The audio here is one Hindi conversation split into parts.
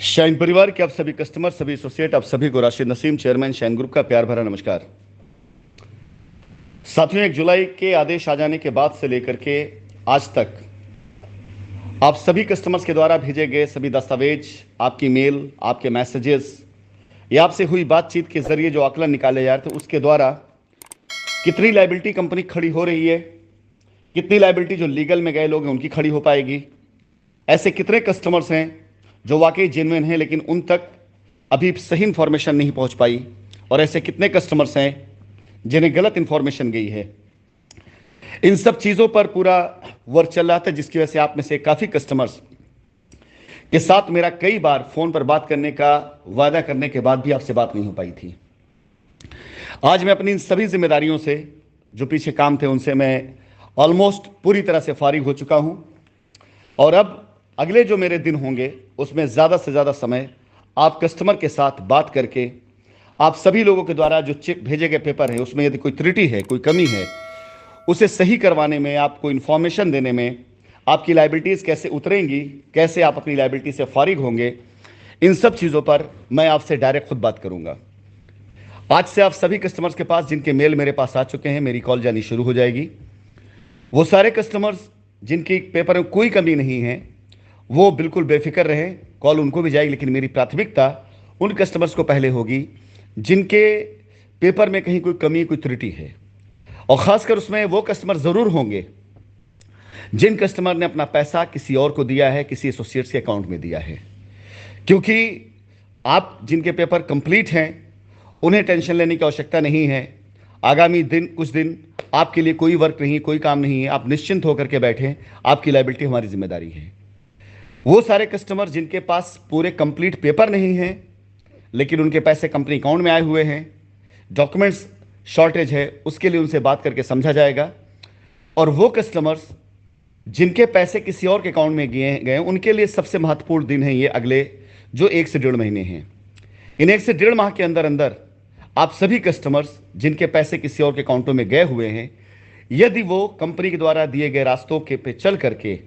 शाइन परिवार के आप सभी कस्टमर, सभी एसोसिएट, आप सभी को Rashid Naseem, chairman shine group का प्यार भरा नमस्कार। साथियों, 1 जुलाई के आदेश आ जाने के बाद से लेकर के आज तक आप सभी कस्टमर्स के द्वारा भेजे गए सभी दस्तावेज, आपकी मेल, आपके मैसेजेस या आपसे हुई बातचीत के जरिए जो आकलन निकाले जा रहे थे, उसके द्वारा कितनी लायबिलिटी कंपनी खड़ी हो रही है, कितनी लायबिलिटी जो लीगल में गए लोग हैं उनकी खड़ी हो पाएगी, ऐसे कितने कस्टमर्स हैं जो वाकई जेन्युइन हैं लेकिन उन तक अभी सही इंफॉर्मेशन नहीं पहुंच पाई, और ऐसे कितने कस्टमर्स हैं जिन्हें गलत इंफॉर्मेशन गई है। इन सब चीज़ों पर पूरा वर्क चल रहा था, जिसकी वजह से आप में से काफ़ी कस्टमर्स के साथ मेरा कई बार फ़ोन पर बात करने का वादा करने के बाद भी आपसे बात नहीं हो पाई थी। आज मैं अपनी इन सभी जिम्मेदारियों से, जो पीछे काम थे उनसे मैं ऑलमोस्ट पूरी तरह से फारिग हो चुका हूं, और अब अगले जो मेरे दिन होंगे उसमें ज़्यादा से ज़्यादा समय आप कस्टमर के साथ बात करके, आप सभी लोगों के द्वारा जो चेक भेजे गए पेपर है उसमें यदि कोई त्रुटि है, कोई कमी है, उसे सही करवाने में, आपको इन्फॉर्मेशन देने में, आपकी लायबिलिटीज़ कैसे उतरेंगी, कैसे आप अपनी लायबिलिटी से फारिग होंगे, इन सब चीज़ों पर मैं आपसे डायरेक्ट खुद बात करूंगा। आज से आप सभी कस्टमर्स के पास जिनके मेल मेरे पास आ चुके हैं, मेरी कॉल जानी शुरू हो जाएगी। वो सारे कस्टमर्स जिनकी पेपर में कोई कमी नहीं है वो बिल्कुल बेफिक्र रहें, कॉल उनको भी जाएगी, लेकिन मेरी प्राथमिकता उन कस्टमर्स को पहले होगी जिनके पेपर में कहीं कोई कमी, कोई त्रुटि है। और ख़ासकर उसमें वो कस्टमर ज़रूर होंगे जिन कस्टमर ने अपना पैसा किसी और को दिया है, किसी एसोसिएट्स के अकाउंट में दिया है। क्योंकि आप जिनके पेपर कंप्लीट हैं उन्हें टेंशन लेने की आवश्यकता नहीं है। आगामी दिन, कुछ दिन आपके लिए कोई वर्क नहीं, कोई काम नहीं है, आप निश्चिंत होकर के बैठें, आपकी लायबिलिटी हमारी जिम्मेदारी है। वो सारे कस्टमर जिनके पास पूरे कंप्लीट पेपर नहीं हैं लेकिन उनके पैसे कंपनी अकाउंट में आए हुए हैं, डॉक्यूमेंट्स शॉर्टेज है, उसके लिए उनसे बात करके समझा जाएगा। और वो कस्टमर्स जिनके पैसे किसी और के अकाउंट में गए, उनके लिए सबसे महत्वपूर्ण दिन है ये अगले जो 1 से 1.5 महीने हैं। इन 1 से 1.5 माह के अंदर अंदर आप सभी कस्टमर्स जिनके पैसे किसी और के अकाउंटों में गए हुए हैं, यदि वो कंपनी के द्वारा दिए गए रास्तों के पे चल करके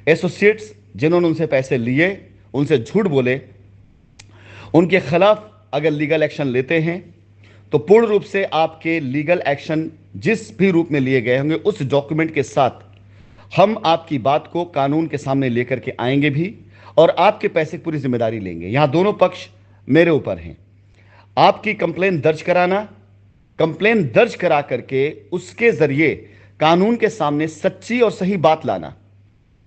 एसोसिएट्स जिन्होंने उनसे पैसे लिए, उनसे झूठ बोले, उनके खिलाफ अगर लीगल एक्शन लेते हैं तो पूर्ण रूप से आपके लीगल एक्शन जिस भी रूप में लिए गए होंगे उस डॉक्यूमेंट के साथ हम आपकी बात को कानून के सामने लेकर के आएंगे भी, और आपके पैसे की पूरी जिम्मेदारी लेंगे। यहां दोनों पक्ष मेरे ऊपर हैं। आपकी कंप्लेन दर्ज कराना, कंप्लेन दर्ज करा करके उसके जरिए कानून के सामने सच्ची और सही बात लाना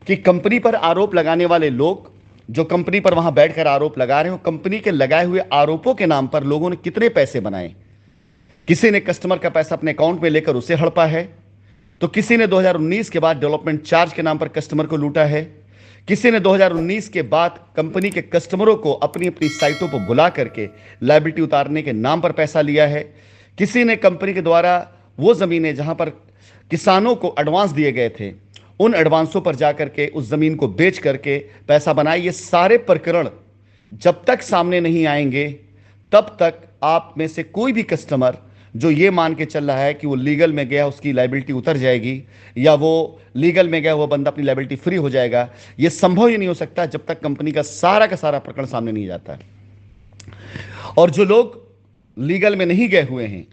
कि कंपनी पर आरोप लगाने वाले लोग जो कंपनी पर वहां बैठकर आरोप लगा रहे हो, कंपनी के लगाए हुए आरोपों के नाम पर लोगों ने कितने पैसे बनाए। किसी ने कस्टमर का पैसा अपने अकाउंट में लेकर उसे हड़पा है, तो किसी ने 2019 के बाद डेवलपमेंट चार्ज के नाम पर कस्टमर को लूटा है, किसी ने 2019 के बाद कंपनी के कस्टमरों को अपनी अपनी साइटों पर बुला करके लायबिलिटी उतारने के नाम पर पैसा लिया है, किसी ने कंपनी के द्वारा वो जमीनें जहां पर किसानों को एडवांस दिए गए थे उन एडवांसों पर जाकर के उस जमीन को बेच करके पैसा बनाए। ये सारे प्रकरण जब तक सामने नहीं आएंगे तब तक आप में से कोई भी कस्टमर जो ये मान के चल रहा है कि वो लीगल में गया उसकी लायबिलिटी उतर जाएगी, या वो लीगल में गया वो बंदा अपनी लायबिलिटी फ्री हो जाएगा, ये संभव ही नहीं हो सकता जब तक कंपनी का सारा प्रकरण सामने नहीं जाता। और जो लोग लीगल में नहीं गए हुए हैं,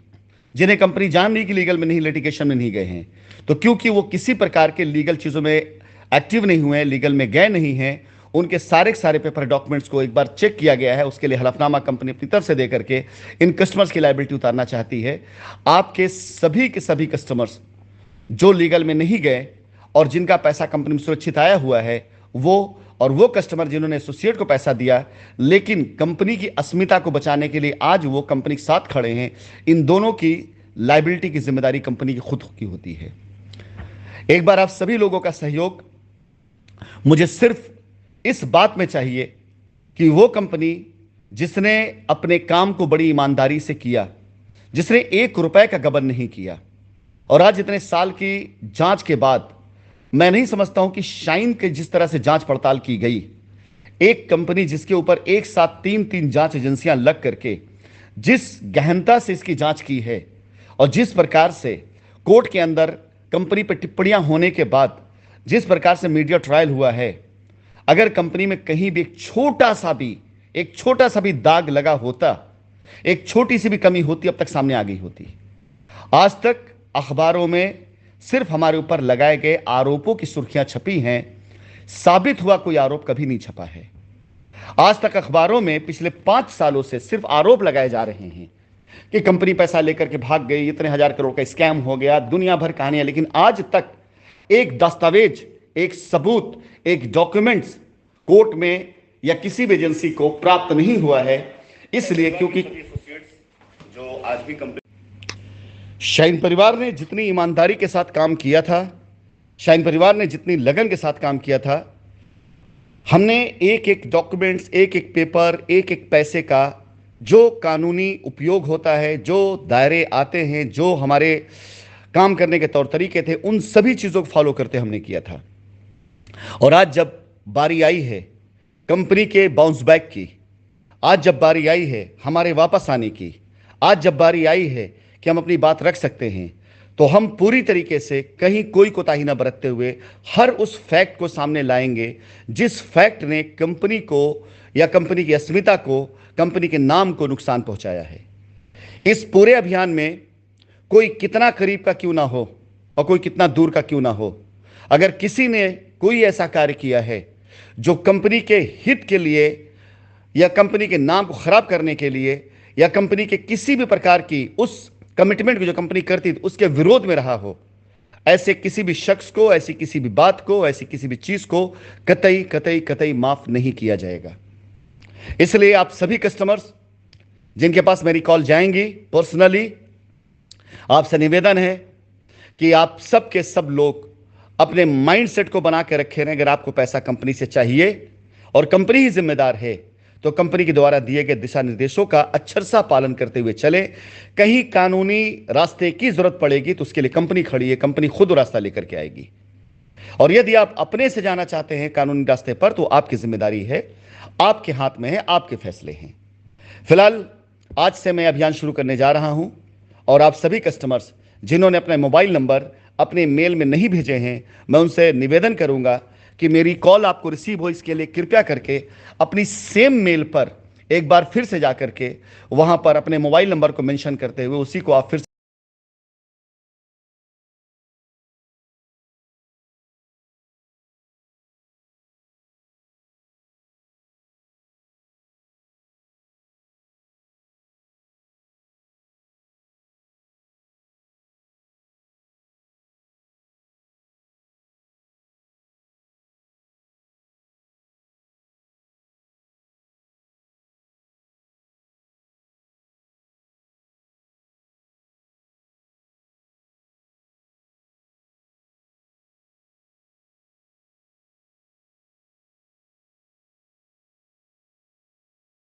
जिन्हें कंपनी जान रही कि लीगल में नहीं, लिटिगेशन में नहीं गए हैं, तो क्योंकि वो किसी प्रकार के लीगल चीज़ों में एक्टिव नहीं हुए हैं, लीगल में गए नहीं हैं, उनके सारे पेपर डॉक्यूमेंट्स को एक बार चेक किया गया है। उसके लिए हलफनामा कंपनी अपनी तरफ से देकर के इन कस्टमर्स की लायबिलिटी उतारना चाहती है। आपके सभी के सभी कस्टमर्स जो लीगल में नहीं गए और जिनका पैसा कंपनी में सुरक्षित आया हुआ है, वो और वो कस्टमर जिन्होंने एसोसिएट को पैसा दिया लेकिन कंपनी की अस्मिता को बचाने के लिए आज वो कंपनी के साथ खड़े हैं, इन दोनों की लायबिलिटी की जिम्मेदारी कंपनी की खुद की होती है। एक बार आप सभी लोगों का सहयोग मुझे सिर्फ इस बात में चाहिए कि वो कंपनी जिसने अपने काम को बड़ी ईमानदारी से किया, जिसने 1 रुपए का गबन नहीं किया, और आज इतने साल की जांच के बाद मैं नहीं समझता हूं कि शाइन के जिस तरह से जांच पड़ताल की गई, एक कंपनी जिसके ऊपर एक साथ 3 जांच एजेंसियां लग करके जिस गहनता से इसकी जांच की है और जिस प्रकार से कोर्ट के अंदर कंपनी पर टिप्पणियां होने के बाद जिस प्रकार से मीडिया ट्रायल हुआ है, अगर कंपनी में कहीं भी एक छोटा सा भी एक छोटा सा भी दाग लगा होता, एक छोटी सी भी कमी होती, अब तक सामने आ गई होती। आज तक अखबारों में सिर्फ हमारे ऊपर लगाए गए आरोपों की सुर्खियां छपी हैं, साबित हुआ कोई आरोप कभी नहीं छपा है। आज तक अखबारों में पिछले 5 सालों से सिर्फ आरोप लगाए जा रहे हैं कि कंपनी पैसा लेकर के भाग गई, इतने हजार करोड़ का स्कैम हो गया, दुनिया भर कहानियां, लेकिन आज तक एक दस्तावेज, एक सबूत, एक डॉक्यूमेंट्स कोर्ट में या किसी भी एजेंसी को प्राप्त नहीं हुआ है। इसलिए क्योंकि जो आज भी कंपनी, शाइन परिवार ने जितनी ईमानदारी के साथ काम किया था, शाइन परिवार ने जितनी लगन के साथ काम किया था, हमने एक एक डॉक्यूमेंट्स, एक एक पेपर, एक एक पैसे का जो कानूनी उपयोग होता है, जो दायरे आते हैं, जो हमारे काम करने के तौर तरीके थे, उन सभी चीज़ों को फॉलो करते हमने किया था। और आज जब बारी आई है कंपनी के बाउंस बैक की, आज जब बारी आई है हमारे वापस आने की, आज जब बारी आई है कि हम अपनी बात रख सकते हैं, तो हम पूरी तरीके से कहीं कोई कोताही न बरतते हुए हर उस फैक्ट को सामने लाएंगे जिस फैक्ट ने कंपनी को या कंपनी की अस्मिता को, कंपनी के नाम को नुकसान पहुंचाया है। इस पूरे अभियान में कोई कितना करीब का क्यों ना हो और कोई कितना दूर का क्यों ना हो, अगर किसी ने कोई ऐसा कार्य किया है जो कंपनी के हित के लिए या कंपनी के नाम को खराब करने के लिए या कंपनी के किसी भी प्रकार की उस कमिटमेंट को जो कंपनी करती थी उसके विरोध में रहा हो, ऐसे किसी भी शख्स को, ऐसी किसी भी बात को, ऐसी किसी भी चीज को कतई कतई कतई माफ नहीं किया जाएगा। इसलिए आप सभी कस्टमर्स जिनके पास मेरी कॉल जाएंगी पर्सनली, आपसे निवेदन है कि आप सब के सब लोग अपने माइंडसेट को बना के रखे रहें। अगर आपको पैसा कंपनी से चाहिए और कंपनी ही जिम्मेदार है, तो कंपनी के द्वारा दिए गए दिशा निर्देशों का अक्षरशः पालन करते हुए चले। कहीं कानूनी रास्ते की जरूरत पड़ेगी तो उसके लिए कंपनी खड़ी है, कंपनी खुद रास्ता लेकर के आएगी। और यदि आप अपने से जाना चाहते हैं कानूनी रास्ते पर, तो आपकी जिम्मेदारी है, आपके हाथ में है, आपके फैसले हैं। फिलहाल आज से मैं अभियान शुरू करने जा रहा हूं और आप सभी कस्टमर्स जिन्होंने अपने मोबाइल नंबर अपने मेल में नहीं भेजे हैं, मैं उनसे निवेदन करूंगा कि मेरी कॉल आपको रिसीव हो, इसके लिए कृपया करके अपनी सेम मेल पर एक बार फिर से जाकर के वहां पर अपने मोबाइल नंबर को मेंशन करते हुए उसी को आप फिर